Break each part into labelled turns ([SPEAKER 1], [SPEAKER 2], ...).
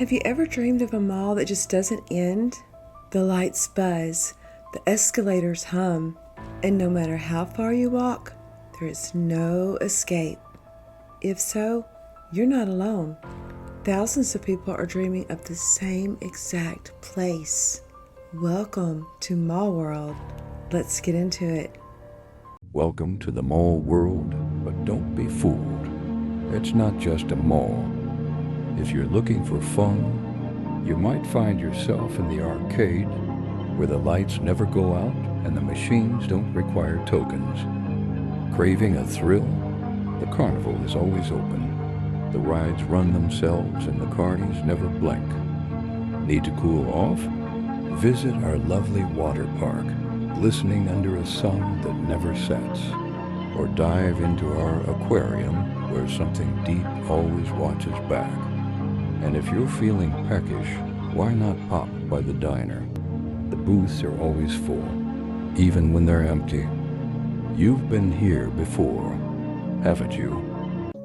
[SPEAKER 1] Have you ever dreamed of a mall that just doesn't end? The lights buzz, the escalators hum, and no matter how far you walk, there is no escape. If so, you're not alone. Thousands of people are dreaming of the same exact place. Welcome to Mall World. Let's get into it.
[SPEAKER 2] Welcome to the mall world, but don't be fooled. It's not just a mall. If you're looking for fun, you might find yourself in the arcade, where the lights never go out and the machines don't require tokens. Craving a thrill? The carnival is always open. The rides run themselves and the carnies never blink. Need to cool off? Visit our lovely water park, glistening under a sun that never sets. Or dive into our aquarium, where something deep always watches back. And if you're feeling peckish, why not pop by the diner? The booths are always full, even when they're empty. You've been here before, haven't you?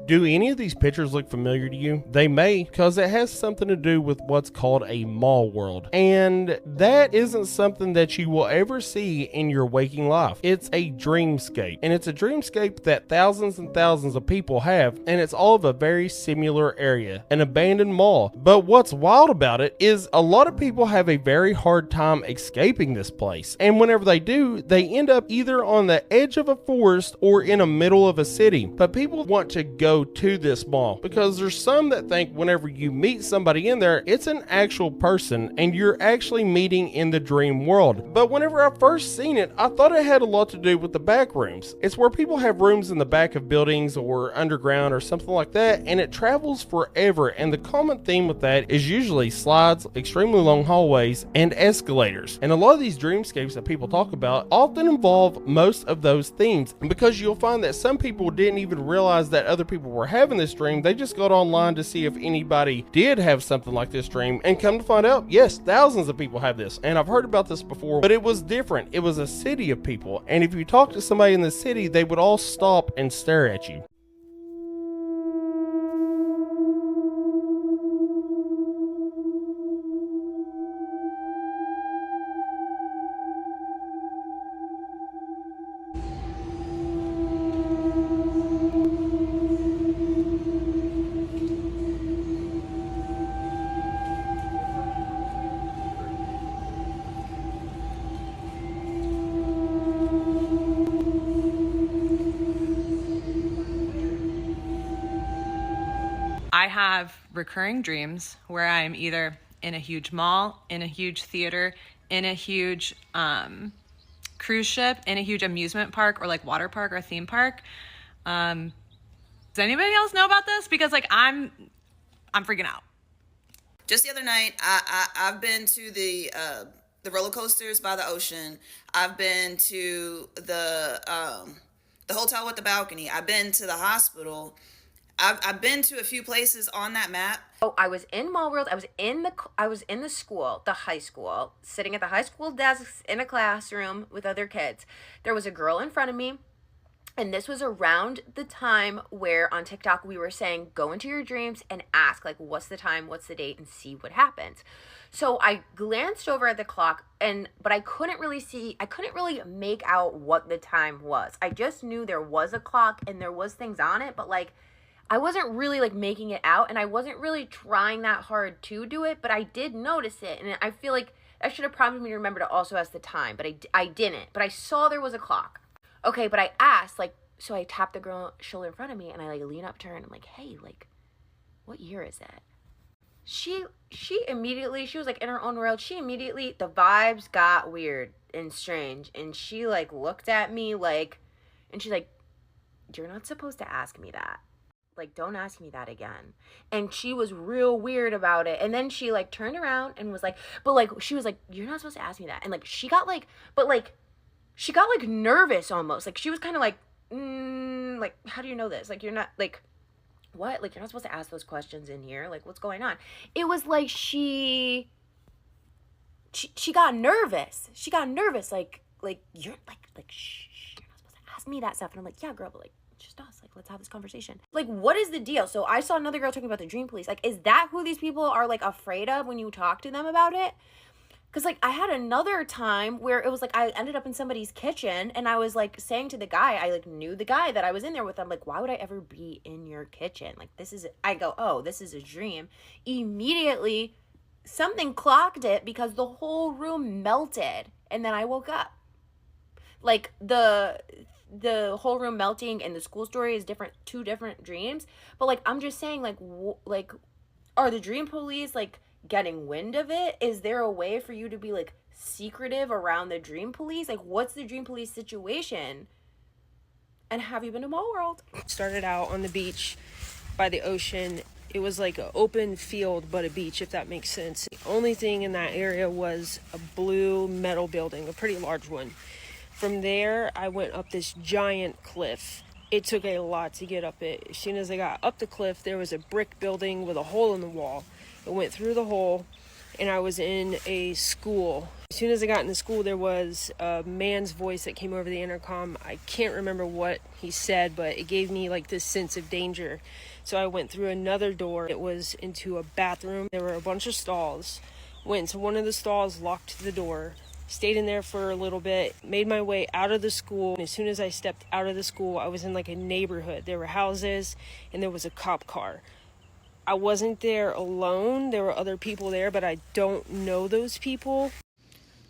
[SPEAKER 3] Do any of these pictures look familiar to you? They may, because it has something to do with what's called a mall world. And that isn't something that you will ever see in your waking life. It's a dreamscape. And it's a dreamscape that thousands and thousands of people have. And it's all of a very similar area, an abandoned mall. But what's wild about it is a lot of people have a very hard time escaping this place. And whenever they do, they end up either on the edge of a forest or in the middle of a city. But people want to go to this mall because there's some that think whenever you meet somebody in there, it's an actual person and you're actually meeting in the dream world. But whenever I first seen it, I thought it had a lot to do with the back rooms. It's where people have rooms in the back of buildings or underground or something like that, and it travels forever. And the common theme with that is usually slides, extremely long hallways, and escalators. And a lot of these dreamscapes that people talk about often involve most of those themes, because you'll find that some people didn't even realize that other people were having this dream. They just got online to see if anybody did have something like this dream, and come to find out, yes, thousands of people have this. And I've heard about this before, but it was different. It was a city of people, and if you talk to somebody in the city, they would all stop and stare at you.
[SPEAKER 4] I have recurring dreams where I'm either in a huge mall, in a huge theater, in a huge cruise ship, in a huge amusement park or like water park or theme park. Does anybody else know about this? Because like I'm freaking out.
[SPEAKER 5] Just the other night, I've been to the roller coasters by the ocean. I've been to the hotel with the balcony. I've been to the hospital. I've been to a few places on that map.
[SPEAKER 6] Oh, I was in Mall World. I was in the school, the high school, sitting at the high school desks in a classroom with other kids. There was a girl in front of me, and this was around the time where on TikTok we were saying, go into your dreams and ask, like, what's the time, what's the date, and see what happens. So I glanced over at the clock, but I couldn't really make out what the time was. I just knew there was a clock and there was things on it, but like, I wasn't really like making it out, and I wasn't really trying that hard to do it, but I did notice it, and I feel like that should have prompted me to remember to also ask the time, but I didn't, but I saw there was a clock. Okay, but I asked, like, so I tapped the girl shoulder in front of me, and I like lean up to her, and I'm like, hey, like, what year is it? She immediately, she was like in her own world, the vibes got weird and strange, and she like looked at me like, and she's like, you're not supposed to ask me that. Like, don't ask me that again. And she was real weird about it. And then she like turned around and was like, but like, she was like, you're not supposed to ask me that. And like, she got like nervous almost. Like she was kind of like, like, how do you know this? Like, you're not like, what? Like, you're not supposed to ask those questions in here. Like, what's going on? It was like, she got nervous. She got nervous. Like, you're like, shh, you're not supposed to ask me that stuff. And I'm like, yeah, girl, but like, it's just us. Like, let's have this conversation. Like, what is the deal? So I saw another girl talking about the dream police. Like, is that who these people are, like, afraid of when you talk to them about it? Because, like, I had another time where it was, like, I ended up in somebody's kitchen, and I was, like, saying to the guy, I, like, knew the guy that I was in there with. I'm like, why would I ever be in your kitchen? Like, I go, oh, this is a dream. Immediately, something clocked it because the whole room melted, and then I woke up. Like, the whole room melting and the school story is different, 2 different dreams. But, like, I'm just saying, like, are the dream police, like, getting wind of it? Is there a way for you to be, like, secretive around the dream police? Like, what's the dream police situation? And have you been to Mall World?
[SPEAKER 7] Started out on the beach by the ocean. It was like an open field but a beach, if that makes sense. The only thing in that area was a blue metal building, a pretty large one. From there, I went up this giant cliff. It took a lot to get up it. As soon as I got up the cliff, there was a brick building with a hole in the wall. I went through the hole, and I was in a school. As soon as I got in the school, there was a man's voice that came over the intercom. I can't remember what he said, but it gave me like this sense of danger. So I went through another door. It was into a bathroom. There were a bunch of stalls. Went into one of the stalls, locked the door, stayed in there for a little bit, made my way out of the school. And as soon as I stepped out of the school, I was in like a neighborhood. There were houses, and there was a cop car. I wasn't there alone. There were other people there, but I don't know those people.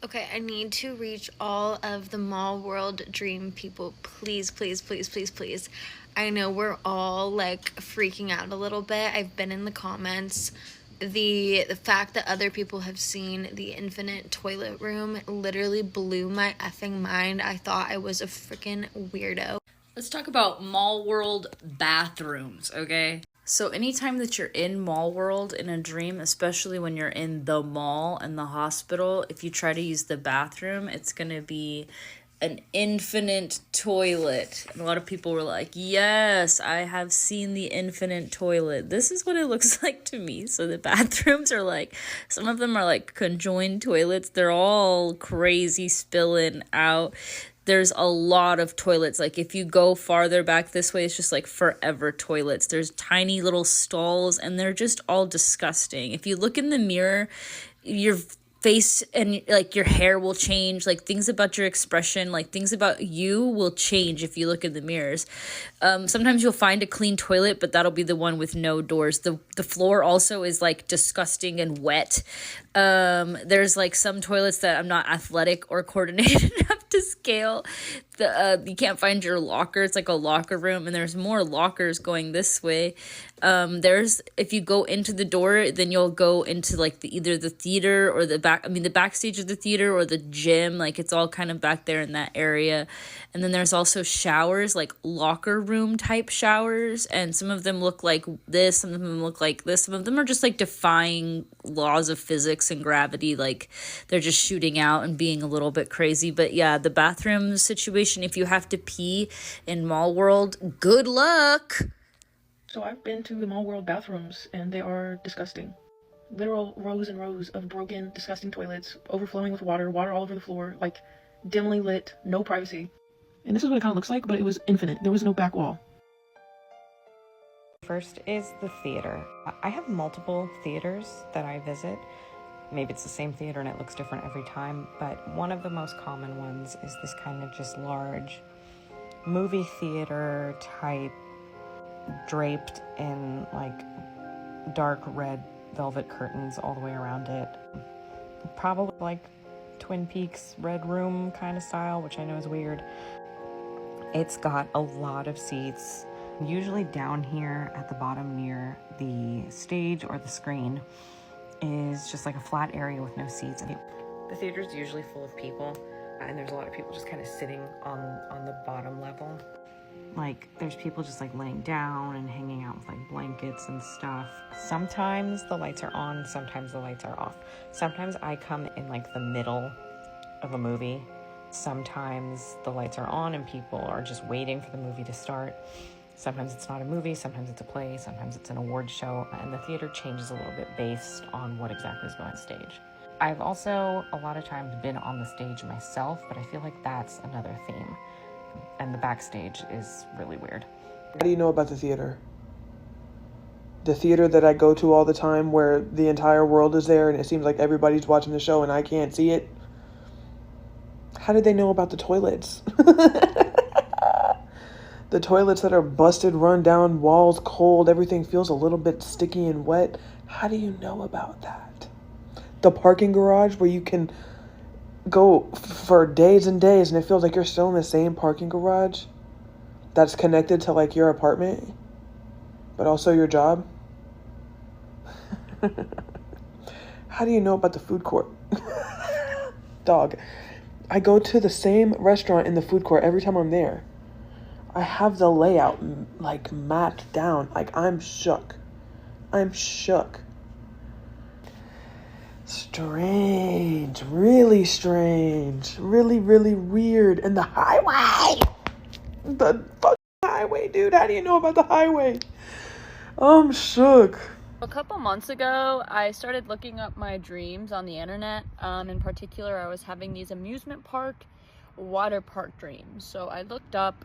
[SPEAKER 8] Okay, I need to reach all of the Mall World dream people. Please, please, please, please, please. I know we're all like freaking out a little bit. I've been in the comments. The fact that other people have seen the infinite toilet room literally blew my effing mind. I thought I was a freaking weirdo.
[SPEAKER 9] Let's talk about Mall World bathrooms, okay? So anytime that you're in Mall World in a dream, especially when you're in the mall and the hospital, if you try to use the bathroom, it's going to be an infinite toilet. And a lot of people were like, yes, I have seen the infinite toilet. This is what it looks like to me. So the bathrooms are like, some of them are like conjoined toilets. They're all crazy spilling out. There's a lot of toilets. Like if you go farther back this way, it's just like forever toilets. There's tiny little stalls and they're just all disgusting. If you look in the mirror, your face and like your hair will change. Like things about your expression, like things about you will change if you look in the mirrors. Sometimes you'll find a clean toilet, but that'll be the one with no doors. The floor also is like disgusting and wet. There's like some toilets that I'm not athletic or coordinated enough to scale. You can't find your locker. It's like a locker room, and there's more lockers going this way. If you go into the door, then you'll go into like either the theater or the backstage of the theater or the gym. Like it's all kind of back there in that area. And then there's also showers, like locker room type showers, and some of them look like this, some of them look like this, some of them are just like defying laws of physics and gravity, like they're just shooting out and being a little bit crazy. But yeah, the bathroom situation, if you have to pee in Mall World, good luck.
[SPEAKER 10] So I've been to the Mall World bathrooms, and they are disgusting. Literal rows and rows of broken, disgusting toilets, overflowing with water all over the floor, like dimly lit, no privacy. And this is what it kind of looks like, but it was infinite. There was no back wall.
[SPEAKER 11] First is the theater. I have multiple theaters that I visit. Maybe it's the same theater and it looks different every time, but one of the most common ones is this kind of just large movie theater type, draped in like dark red velvet curtains all the way around it. Probably like Twin Peaks Red Room kind of style, which I know is weird. It's got a lot of seats. Usually down here at the bottom near the stage or the screen is just like a flat area with no seats. The theater is usually full of people, and there's a lot of people just kind of sitting on the bottom level. Like there's people just like laying down and hanging out with like blankets and stuff. Sometimes the lights are on, sometimes the lights are off. Sometimes I come in like the middle of a movie. Sometimes the lights are on and people are just waiting for the movie to start. Sometimes it's not a movie, sometimes it's a play, sometimes it's an award show, and the theater changes a little bit based on what exactly is going on stage. I've also a lot of times been on the stage myself, but I feel like that's another theme. And the backstage is really weird.
[SPEAKER 12] How do you know about the theater? The theater that I go to all the time where the entire world is there and it seems like everybody's watching the show and I can't see it? How did they know about the toilets? The toilets that are busted, run down, walls cold, everything feels a little bit sticky and wet. How do you know about that? The parking garage where you can go for days and days and it feels like you're still in the same parking garage that's connected to like your apartment, but also your job. How do you know about the food court? Dog, I go to the same restaurant in the food court every time I'm there. I have the layout like mapped down. Like I'm shook. Strange, really strange, really weird. And the highway, the fucking highway, dude. How do you know about the highway? I'm shook.
[SPEAKER 13] A couple months ago, I started looking up my dreams on the internet. In particular, I was having these amusement park, water park dreams. So I looked up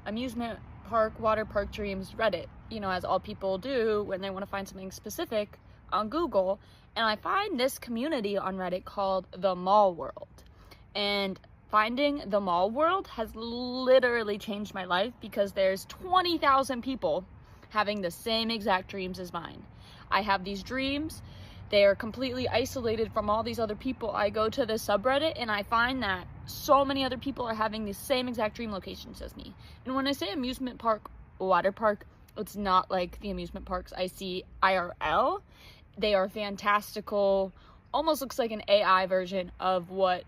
[SPEAKER 13] amusement park, water park dreams, Reddit, as all people do when they want to find something specific on Google. And I find this community on Reddit called the Mall World. And finding the Mall World has literally changed my life because there's 20,000 people having the same exact dreams as mine. I have these dreams. They are completely isolated from all these other people. I go to the subreddit and I find that so many other people are having the same exact dream locations as me. And when I say amusement park, water park, it's not like the amusement parks I see IRL. They are fantastical, almost looks like an AI version of what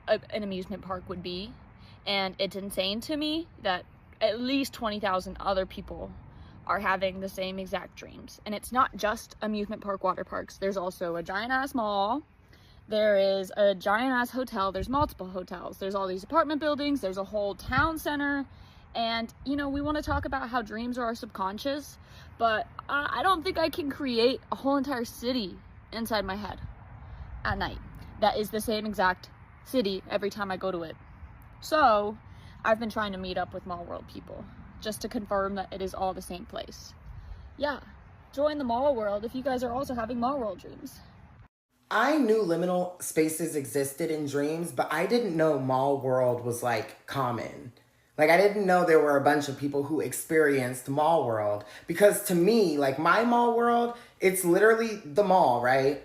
[SPEAKER 13] an amusement park would be. And it's insane to me that at least 20,000 other people are having the same exact dreams. And it's not just amusement park water parks. There's also a giant ass mall. There is a giant ass hotel. There's multiple hotels. There's all these apartment buildings. There's a whole town center. And, we want to talk about how dreams are our subconscious, but I don't think I can create a whole entire city inside my head at night that is the same exact city every time I go to it. So I've been trying to meet up with Mall World people just to confirm that it is all the same place. Yeah, join the Mall World if you guys are also having Mall World dreams.
[SPEAKER 14] I knew liminal spaces existed in dreams, but I didn't know Mall World was like common. Like I didn't know there were a bunch of people who experienced Mall World, because to me, like my Mall World, it's literally the mall, right?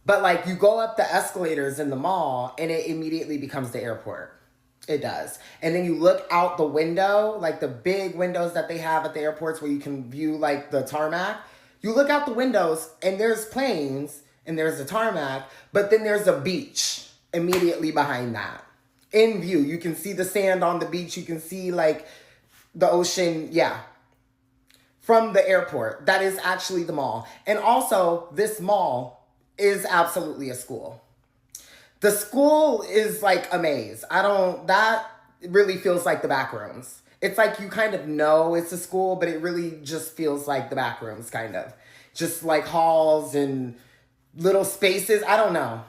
[SPEAKER 14] But like you go up the escalators in the mall and it immediately becomes the airport. It does. And then you look out the window, like the big windows that they have at the airports where you can view like the tarmac. You look out the windows and there's planes and there's the tarmac, but then there's a beach immediately behind that. In view, you can see the sand on the beach. You can see like the ocean. Yeah. From the airport. That is actually the mall. And also this mall is absolutely a school. The school is like a maze. That really feels like the back rooms. It's like you kind of know it's a school, but it really just feels like the back rooms, kind of. Just like halls and little spaces. I don't know.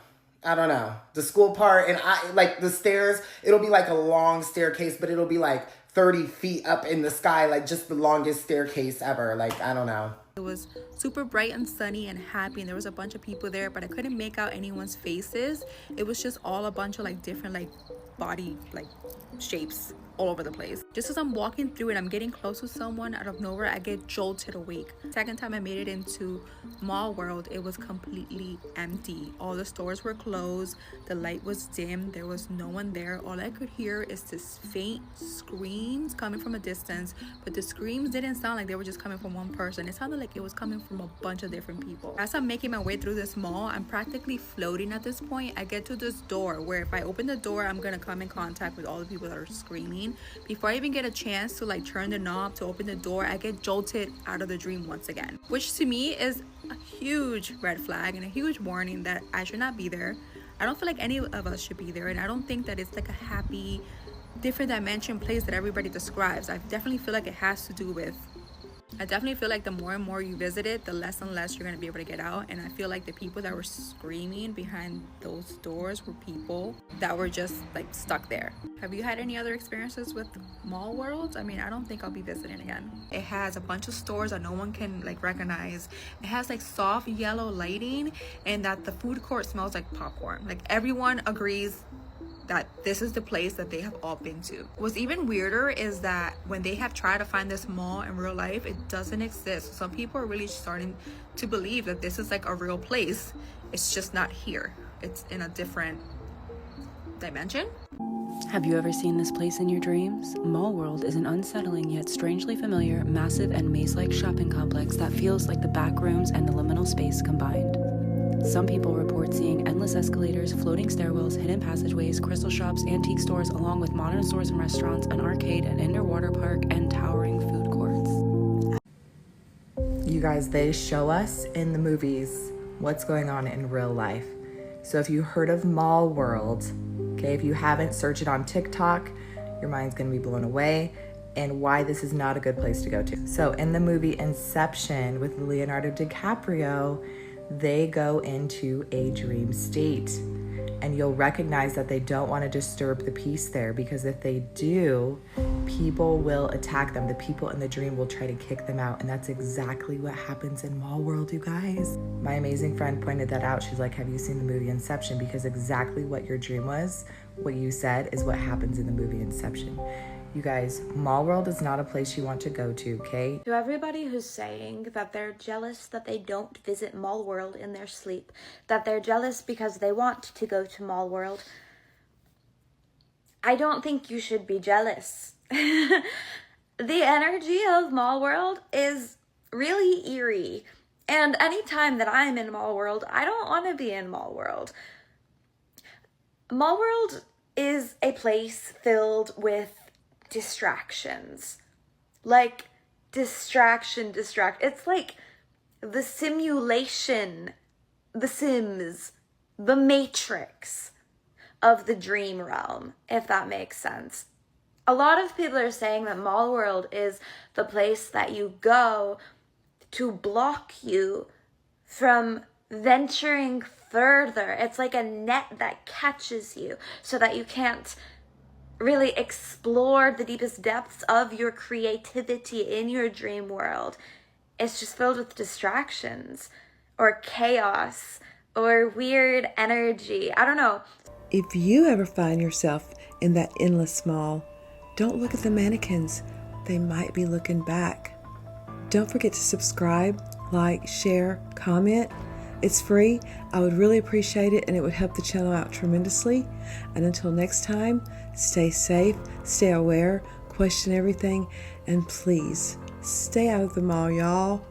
[SPEAKER 14] The school part, and I like the stairs, it'll be like a long staircase, but it'll be like 30 feet up in the sky, like just the longest staircase ever. Like, I don't know.
[SPEAKER 15] It was super bright and sunny and happy, and there was a bunch of people there, but I couldn't make out anyone's faces. It was just all a bunch of like different like body like shapes all over the place. Just as I'm walking through and I'm getting close to someone, out of nowhere I get jolted awake. Second time I made it into Mall World, it was completely empty. All the stores were closed, the light was dim, there was no one there. All I could hear is this faint screams coming from a distance, but the screams didn't sound like they were just coming from one person. It sounded like it was coming from a bunch of different people. As I'm making my way through this mall, I'm practically floating at this point. I get to this door where if I open the door, I'm gonna come in contact with all the people that are screaming. Before I even get a chance to like turn the knob to open the door, I get jolted out of the dream once again, which to me is a huge red flag and a huge warning that I should not be there. I don't feel like any of us should be there, and I don't think that it's like a happy different dimension place that everybody describes. I definitely feel like it has to do with I definitely feel like the more and more you visit it, the less and less you're going to be able to get out. And I feel like the people that were screaming behind those doors were people that were just like stuck there. Have you had any other experiences with mall worlds? I mean, I don't think I'll be visiting again. It has a bunch of stores that no one can like recognize. It has like soft yellow lighting, and that the food court smells like popcorn. Like everyone agrees that this is the place that they have all been to. What's even weirder is that when they have tried to find this mall in real life, it doesn't exist. Some people are really starting to believe that this is like a real place. It's just not here. It's in a different dimension.
[SPEAKER 16] Have you ever seen this place in your dreams? Mall World is an unsettling yet strangely familiar, massive and maze-like shopping complex that feels like the back rooms and the liminal space combined. Some people report seeing endless escalators, floating stairwells, hidden passageways, crystal shops, antique stores, along with modern stores and restaurants, an arcade, an indoor water park, and towering food courts.
[SPEAKER 17] You guys, they show us in the movies what's going on in real life. So if you heard of Mall World, okay, if you haven't, search it on TikTok. Your mind's gonna be blown away, and why this is not a good place to go to. So in the movie Inception with Leonardo DiCaprio, they go into a dream state, and you'll recognize that they don't want to disturb the peace there, because if they do, people will attack them. The people in the dream will try to kick them out, and that's exactly what happens in Mall World, you guys. My amazing friend pointed that out. She's like, have you seen the movie Inception? Because exactly what your dream was, what you said, is what happens in the movie Inception. You guys, Mall World is not a place you want to go to, okay?
[SPEAKER 18] To everybody who's saying that they're jealous that they don't visit Mall World in their sleep, that they're jealous because they want to go to Mall World, I don't think you should be jealous. The energy of Mall World is really eerie. And anytime that I'm in Mall World, I don't want to be in Mall World. Mall World is a place filled with distractions. Like it's like the simulation, the Sims, the Matrix of the dream realm, if that makes sense. A lot of people are saying that Mall World is the place that you go to block you from venturing further. It's like a net that catches you so that you can't really explore the deepest depths of your creativity in your dream world. It's just filled with distractions or chaos or weird energy. I don't know.
[SPEAKER 1] If you ever find yourself in that endless mall, don't look at the mannequins. They might be looking back. Don't forget to subscribe, like, share, comment. It's free. I would really appreciate it, and it would help the channel out tremendously. And until next time, stay safe, stay aware, question everything, and please stay out of the mall, y'all.